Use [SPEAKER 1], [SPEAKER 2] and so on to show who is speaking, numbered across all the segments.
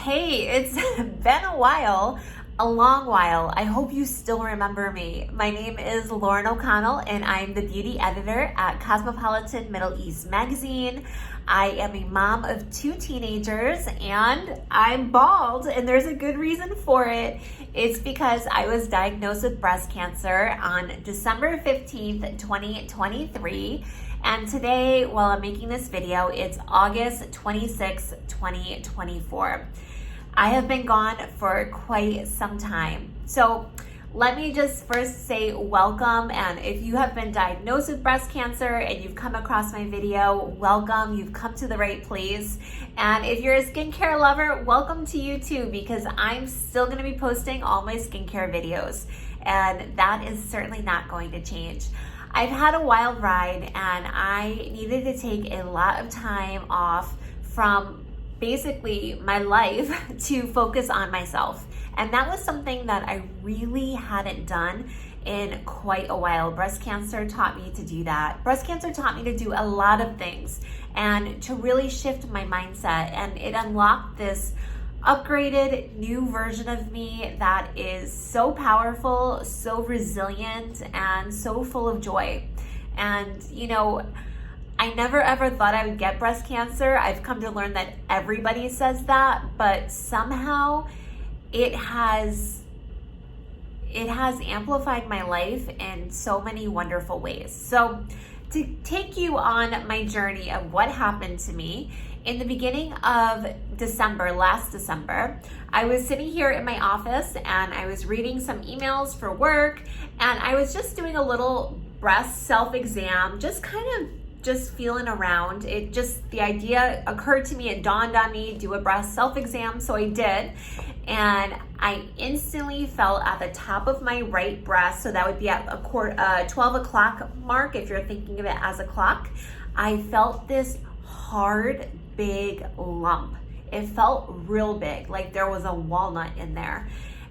[SPEAKER 1] Hey, it's been a while, a long while. I hope you still remember me. My name is Lauren O'Connell, and I'm the beauty editor at Cosmopolitan Middle East magazine. I am a mom of 2 teenagers, and I'm bald, and there's a good reason for it. It's because I was diagnosed with breast cancer on December 15th, 2023. And today, while I'm making this video, it's August 26, 2024. I have been gone for quite some time. So let me just first say welcome. And if you have been diagnosed with breast cancer and you've come across my video, welcome. You've come to the right place. And if you're a skincare lover, welcome to you too, because I'm still going to be posting all my skincare videos. And that is certainly not going to change. I've had a wild ride, and I needed to take a lot of time off from basically my life to focus on myself. And that was something that I really hadn't done in quite a while. Breast cancer taught me to do that. Breast cancer taught me to do a lot of things and to really shift my mindset. And it unlocked this upgraded new version of me that is so powerful, so resilient, and so full of joy. And you know, I never ever thought I would get breast cancer. I've come to learn that everybody says that, but somehow it has amplified my life in so many wonderful ways. So to take you on my journey of what happened to me, in the beginning of December, last December, I was sitting here in my office and I was reading some emails for work, and I was just doing a little breast self-exam, just feeling around. The idea occurred to me, it dawned on me, do a breast self-exam, so I did. And I instantly felt at the top of my right breast, so that would be at 12 o'clock mark, if you're thinking of it as a clock. I felt this hard, big lump. It felt real big, like there was a walnut in there.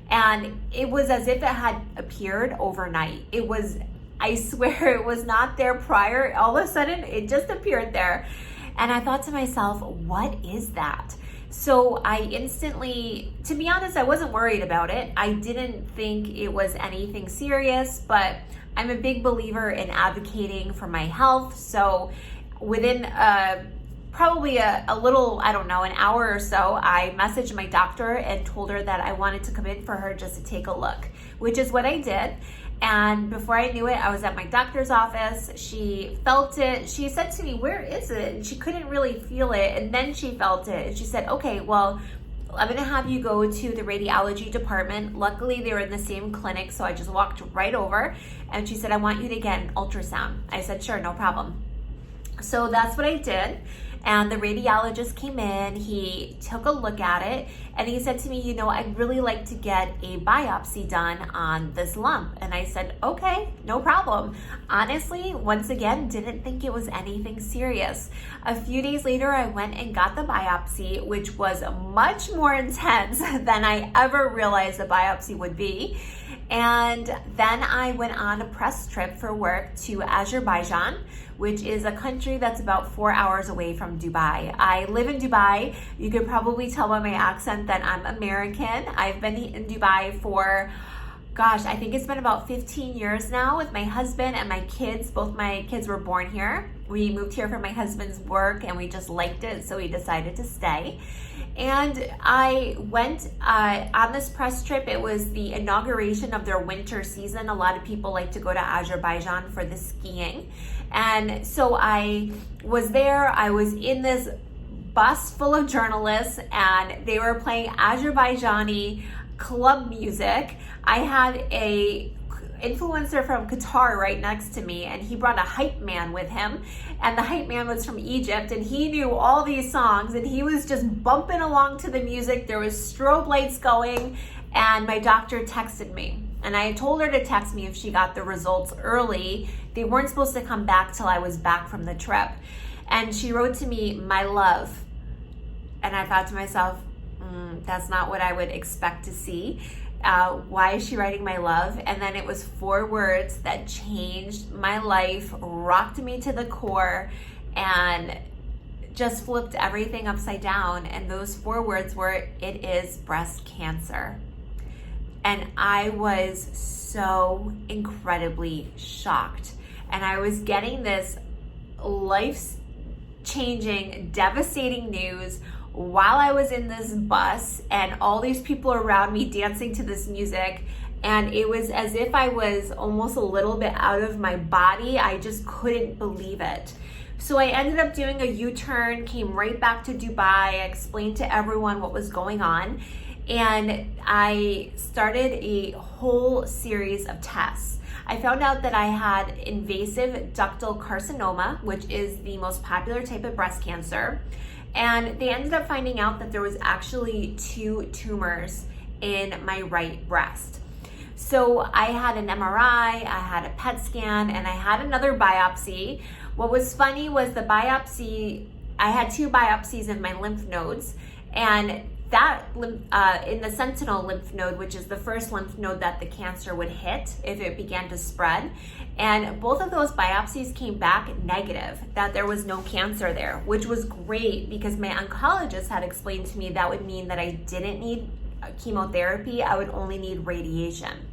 [SPEAKER 1] And it was as if it had appeared overnight. I swear it was not there prior. All of a sudden, it just appeared there. And I thought to myself, what is that? So I instantly, to be honest, I wasn't worried about it. I didn't think it was anything serious, but I'm a big believer in advocating for my health. So within probably a little, I don't know, an hour or so, I messaged my doctor and told her that I wanted to come in for her just to take a look, which is what I did. And before I knew it, I was at my doctor's office. She felt it. She said to me, "Where is it?" And she couldn't really feel it. And then she felt it. And she said, "Okay, well, I'm going to have you go to the radiology department." Luckily, they were in the same clinic, so I just walked right over. And she said, "I want you to get an ultrasound." I said, "Sure, no problem." So that's what I did. And the radiologist came in, he took a look at it, and he said to me, "You know, I'd really like to get a biopsy done on this lump." And I said, "Okay, no problem." Honestly, once again, didn't think it was anything serious. A few days later, I went and got the biopsy, which was much more intense than I ever realized a biopsy would be. And then I went on a press trip for work to Azerbaijan, which is a country that's about 4 hours away from Dubai. I live in Dubai. You could probably tell by my accent that I'm American. I've been in Dubai for, I think it's been about 15 years now with my husband and my kids. Both my kids were born here. We moved here for my husband's work and we just liked it, so we decided to stay. And I went on this press trip. It was the inauguration of their winter season. A lot of people like to go to Azerbaijan for the skiing. And so I was there. I was in this bus full of journalists, and they were playing Azerbaijani club music. I had a influencer from Qatar right next to me, and he brought a hype man with him, and the hype man was from Egypt, and he knew all these songs, and he was just bumping along to the music. There was strobe lights going, and my doctor texted me, and I told her to text me if she got the results early. They weren't supposed to come back till I was back from the trip. And she wrote to me, "My love." And I thought to myself, that's not what I would expect to see. Why is she writing "my love"? And then it was 4 words that changed my life, rocked me to the core, and just flipped everything upside down. And those 4 words were, "It is breast cancer." And I was so incredibly shocked. And I was getting this life-changing, devastating news while I was in this bus and all these people around me dancing to this music. And it was as if I was almost a little bit out of my body. I just couldn't believe it. So I ended up doing a U-turn, came right back to Dubai, I explained to everyone what was going on, and I started a whole series of tests. I found out that I had invasive ductal carcinoma, which is the most popular type of breast cancer. And they ended up finding out that there was actually 2 tumors in my right breast. So I had an MRI, I had a PET scan, and I had another biopsy. What was funny was the biopsy, I had 2 biopsies of my lymph nodes, and that in the sentinel lymph node, which is the first lymph node that the cancer would hit if it began to spread. And both of those biopsies came back negative, that there was no cancer there, which was great because my oncologist had explained to me that would mean that I didn't need chemotherapy, I would only need radiation.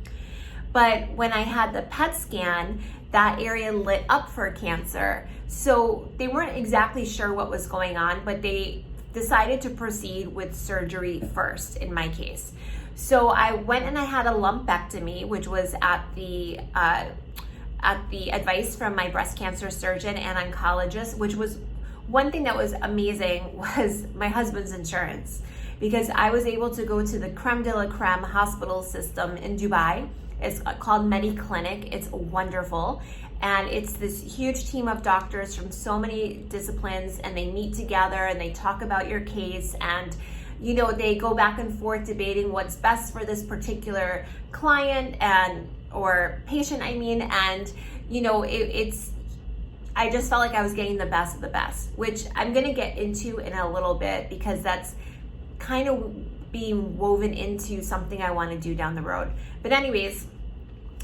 [SPEAKER 1] But when I had the PET scan, that area lit up for cancer. So they weren't exactly sure what was going on, but they decided to proceed with surgery first in my case. So I went and I had a lumpectomy, which was at the advice from my breast cancer surgeon and oncologist, which was one thing that was amazing was my husband's insurance, because I was able to go to the creme de la creme hospital system in Dubai. It's called MediClinic. It's wonderful. And it's this huge team of doctors from so many disciplines, and they meet together and they talk about your case, and you know, they go back and forth debating what's best for this particular client or patient, and you know, I just felt like I was getting the best of the best, which I'm gonna get into in a little bit because that's kind of being woven into something I want to do down the road. But anyways,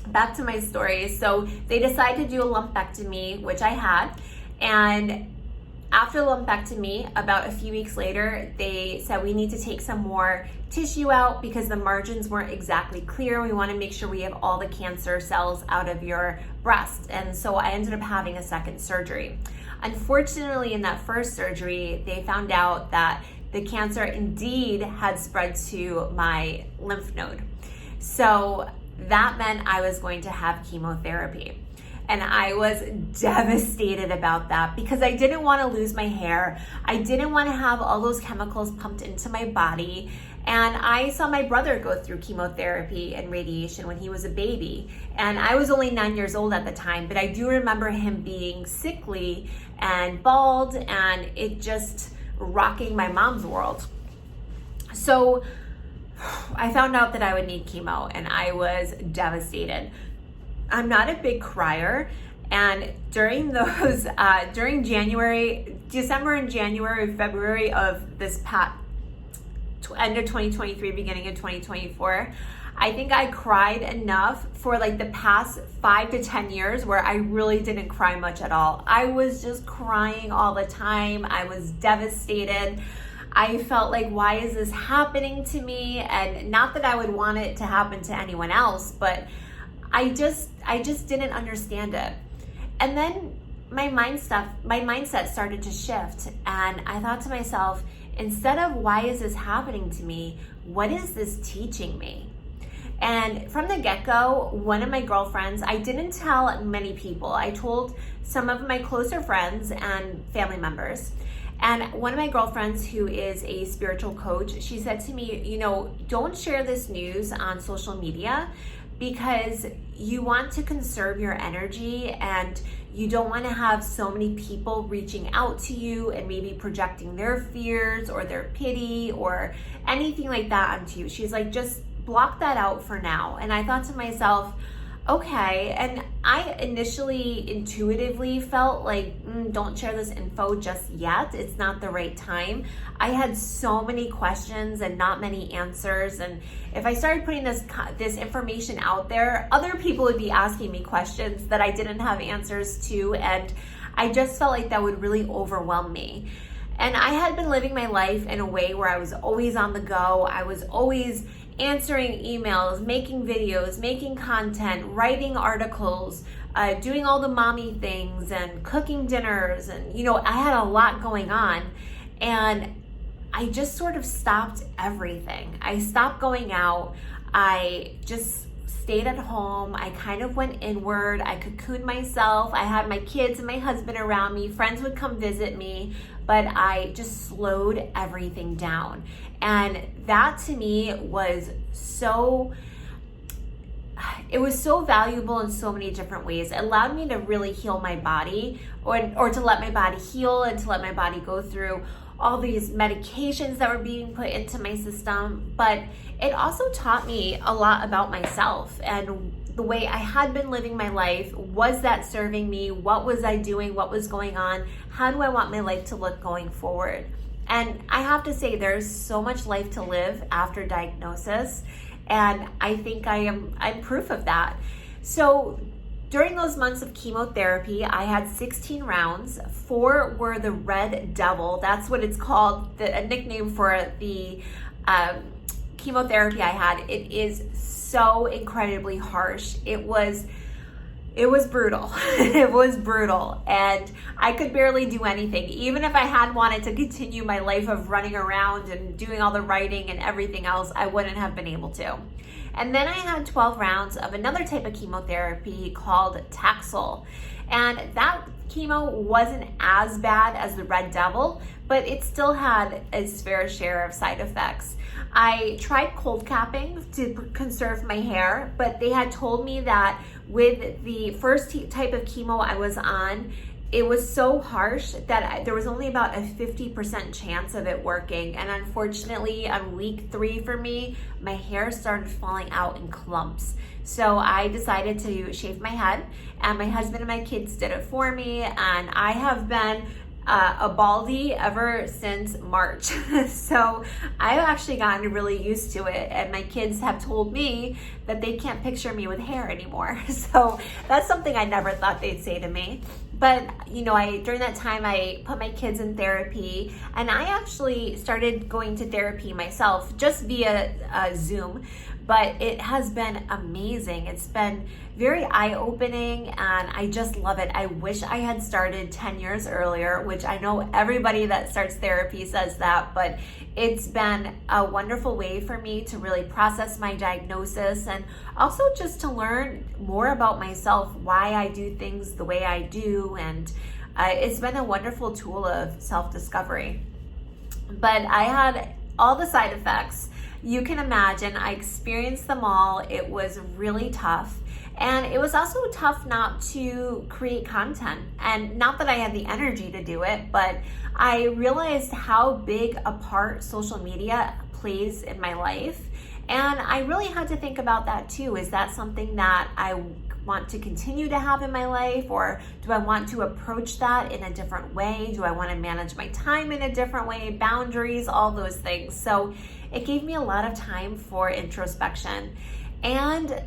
[SPEAKER 1] back to my story. So they decided to do a lumpectomy, which I had, and after the lumpectomy, about a few weeks later, they said we need to take some more tissue out because the margins weren't exactly clear. We want to make sure we have all the cancer cells out of your breast. And so I ended up having a second surgery. Unfortunately, in that first surgery, they found out that the cancer indeed had spread to my lymph node. So that meant I was going to have chemotherapy. And I was devastated about that because I didn't want to lose my hair. I didn't want to have all those chemicals pumped into my body. And I saw my brother go through chemotherapy and radiation when he was a baby. And I was only 9 years old at the time, but I do remember him being sickly and bald, and it just rocking my mom's world. So I found out that I would need chemo, and I was devastated. I'm not a big crier, and during those, during December and January, February of this end of 2023, beginning of 2024, I think I cried enough for like the past 5 to 10 years where I really didn't cry much at all. I was just crying all the time. I was devastated. I felt like, why is this happening to me? And not that I would want it to happen to anyone else, but I just didn't understand it. And then my mindset started to shift, and I thought to myself, instead of why is this happening to me, what is this teaching me? And from the get-go, one of my girlfriends, I didn't tell many people. I told some of my closer friends and family members. And one of my girlfriends, who is a spiritual coach, she said to me, you know, don't share this news on social media because you want to conserve your energy and you don't want to have so many people reaching out to you and maybe projecting their fears or their pity or anything like that onto you. She's like, just block that out for now. And I thought to myself, okay. And I initially intuitively felt like, don't share this info just yet. It's not the right time. I had so many questions and not many answers. And if I started putting this information out there, other people would be asking me questions that I didn't have answers to. And I just felt like that would really overwhelm me. And I had been living my life in a way where I was always on the go. I was always answering emails, making videos, making content, writing articles, doing all the mommy things and cooking dinners. And, I had a lot going on. And I just sort of stopped everything. I stopped going out. I just stayed at home. I kind of went inward. I cocooned myself. I had my kids and my husband around me. Friends would come visit me, but I just slowed everything down. And that to me was so valuable in so many different ways. It allowed me to really heal my body, or to let my body heal and to let my body go through all these medications that were being put into my system. But it also taught me a lot about myself and the way I had been living my life. Was that serving me? What was I doing? What was going on? How do I want my life to look going forward? And I have to say, there's so much life to live after diagnosis. And I think I'm proof of that. So during those months of chemotherapy, I had 16 rounds. 4 were the Red Devil. That's what it's called, a nickname for the chemotherapy I had. It is so incredibly harsh. It was brutal. It was brutal. And I could barely do anything. Even if I had wanted to continue my life of running around and doing all the writing and everything else, I wouldn't have been able to. And then I had 12 rounds of another type of chemotherapy called Taxol. And that chemo wasn't as bad as the Red Devil, but it still had its fair share of side effects. I tried cold capping to conserve my hair, but they had told me that with the first type of chemo I was on, it was so harsh that there was only about a 50% chance of it working. And unfortunately, on week 3 for me, my hair started falling out in clumps. So I decided to shave my head, and my husband and my kids did it for me. And I have been a baldy ever since March. So I've actually gotten really used to it, and my kids have told me that they can't picture me with hair anymore. So that's something I never thought they'd say to me. But during that time, I put my kids in therapy, and I actually started going to therapy myself just via Zoom. But it has been amazing. It's been very eye-opening, and I just love it. I wish I had started 10 years earlier, which I know everybody that starts therapy says that, but it's been a wonderful way for me to really process my diagnosis, and also just to learn more about myself, why I do things the way I do, and it's been a wonderful tool of self-discovery. But I had all the side effects. You can imagine, I experienced them all. It was really tough. And it was also tough not to create content. And not that I had the energy to do it, but I realized how big a part social media plays in my life. And I really had to think about that too. Is that something that I want to continue to have in my life, or do I want to approach that in a different way? Do I want to manage my time in a different way? Boundaries, all those things. So it gave me a lot of time for introspection. And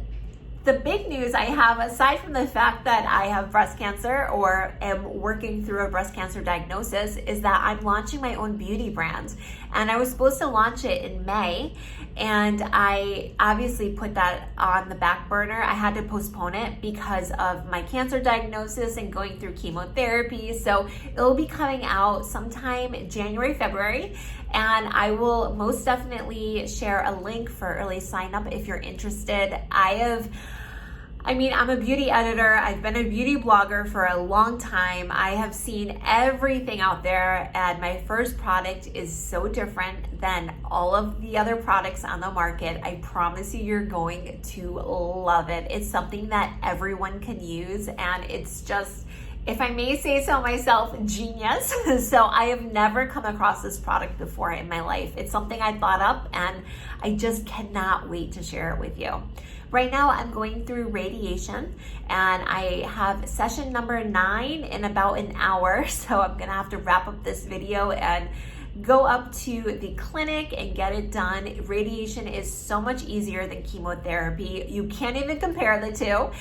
[SPEAKER 1] the big news I have, aside from the fact that I have breast cancer or am working through a breast cancer diagnosis, is that I'm launching my own beauty brand. And I was supposed to launch it in May, and I obviously put that on the back burner. I had to postpone it because of my cancer diagnosis and going through chemotherapy. So it'll be coming out sometime in January, February, and I will most definitely share a link for early sign up if you're interested. I'm a beauty editor. I've been a beauty blogger for a long time. I have seen everything out there, and my first product is so different than all of the other products on the market. I promise you're going to love it. It's something that everyone can use, and it's just, if I may say so myself, genius. So I have never come across this product before in my life. It's something I thought up, and I just cannot wait to share it with you. Right now, I'm going through radiation, and I have session number 9 in about an hour. So I'm gonna have to wrap up this video and go up to the clinic and get it done. Radiation is so much easier than chemotherapy. You can't even compare the two.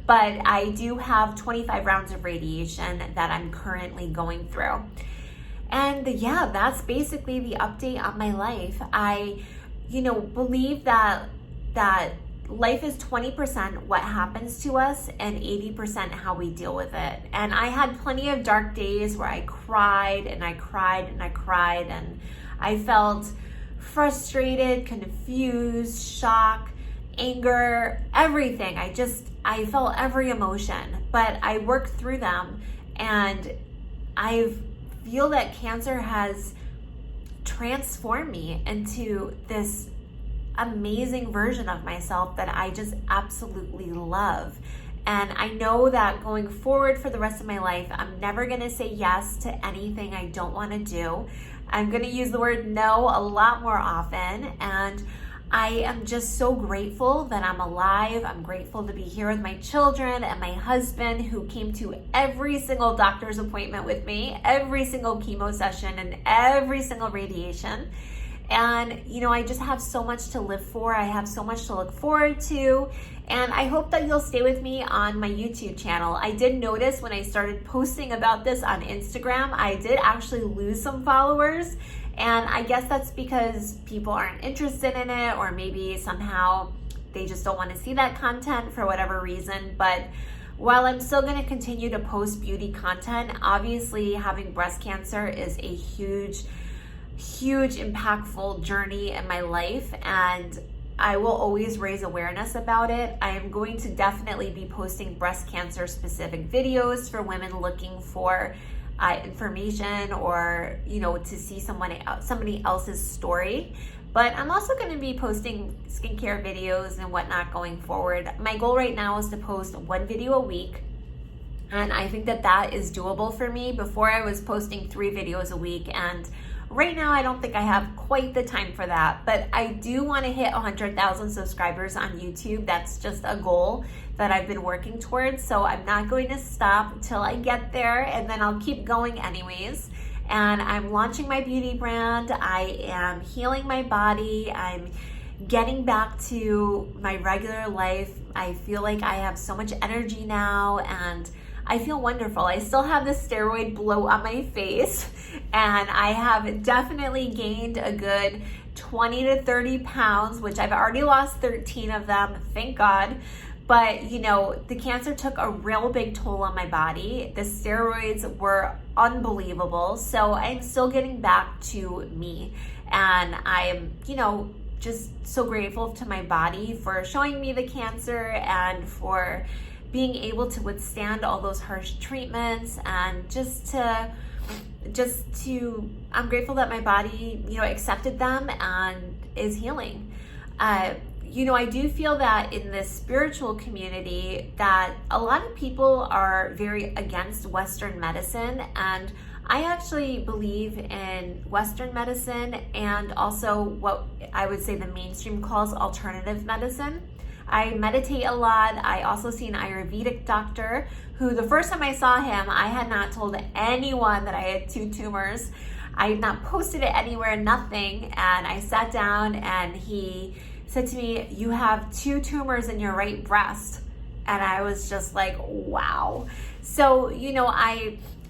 [SPEAKER 1] But I do have 25 rounds of radiation that I'm currently going through. And yeah, that's basically the update on my life. I, believe that life is 20% what happens to us and 80% how we deal with it. And I had plenty of dark days where I cried and I cried and I cried, and I felt frustrated, confused, shock, anger, everything. I felt every emotion, but I worked through them, and I feel that cancer has transformed me into this amazing version of myself that I just absolutely love. And I know that going forward for the rest of my life, I'm never gonna say yes to anything I don't wanna do. I'm gonna use the word no a lot more often, and I am just so grateful that I'm alive. I'm grateful to be here with my children and my husband, who came to every single doctor's appointment with me, every single chemo session, and every single radiation. And, I just have so much to live for. I have so much to look forward to. And I hope that you'll stay with me on my YouTube channel. I did notice when I started posting about this on Instagram, I did actually lose some followers. And I guess that's because people aren't interested in it, or maybe somehow they just don't want to see that content for whatever reason. But while I'm still going to continue to post beauty content, obviously having breast cancer is a huge impactful journey in my life, and I will always raise awareness about it. I am going to definitely be posting breast cancer specific videos for women looking for information, or to see somebody else's story. But I'm also going to be posting skincare videos and whatnot going forward. My goal right now is to post 1 video a week, and I think that is doable for me. Before, I was posting 3 videos a week, and right now, I don't think I have quite the time for that, but I do want to hit 100,000 subscribers on YouTube. That's just a goal that I've been working towards, so I'm not going to stop until I get there, and then I'll keep going anyways. And I'm launching my beauty brand. I am healing my body. I'm getting back to my regular life. I feel like I have so much energy now, and I feel wonderful. I still have the steroid bloat on my face, and I have definitely gained a good 20 to 30 pounds, which I've already lost 13 of them, thank God. But the cancer took a real big toll on my body. The steroids were unbelievable. So I'm still getting back to me, and I'm, just so grateful to my body for showing me the cancer and for being able to withstand all those harsh treatments, and I'm grateful that my body, accepted them and is healing. I do feel that in this spiritual community that a lot of people are very against Western medicine, and I actually believe in Western medicine and also what I would say the mainstream calls alternative medicine. I meditate a lot. I also see an Ayurvedic doctor who, the first time I saw him, I had not told anyone that I had 2 tumors. I had not posted it anywhere, nothing. And I sat down and he said to me, "You have 2 tumors in your right breast." And I was just like, wow. So,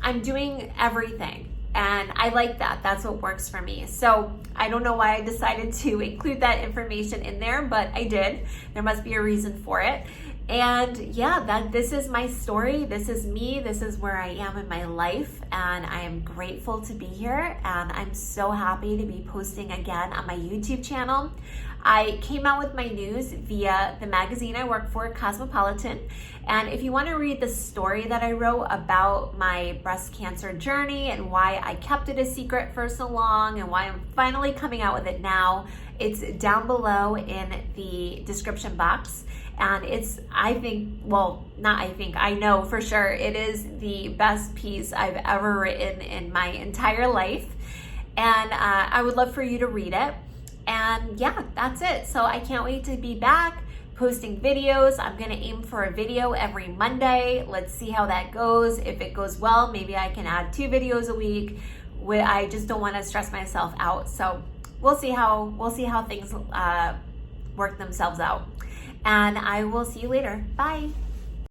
[SPEAKER 1] I'm doing everything. And I like that. That's what works for me. So I don't know why I decided to include that information in there, but I did. There must be a reason for it. And yeah, this is my story. This is me. This is where I am in my life. And I am grateful to be here. And I'm so happy to be posting again on my YouTube channel. I came out with my news via the magazine I work for, Cosmopolitan. And if you want to read the story that I wrote about my breast cancer journey and why I kept it a secret for so long and why I'm finally coming out with it now, it's down below in the description box. And I know for sure it is the best piece I've ever written in my entire life. And I would love for you to read it. And yeah, that's it. So I can't wait to be back posting videos. I'm gonna aim for a video every Monday. Let's see how that goes. If it goes well, maybe I can add 2 videos a week. I just don't want to stress myself out. So we'll see how things work themselves out. And I will see you later. Bye.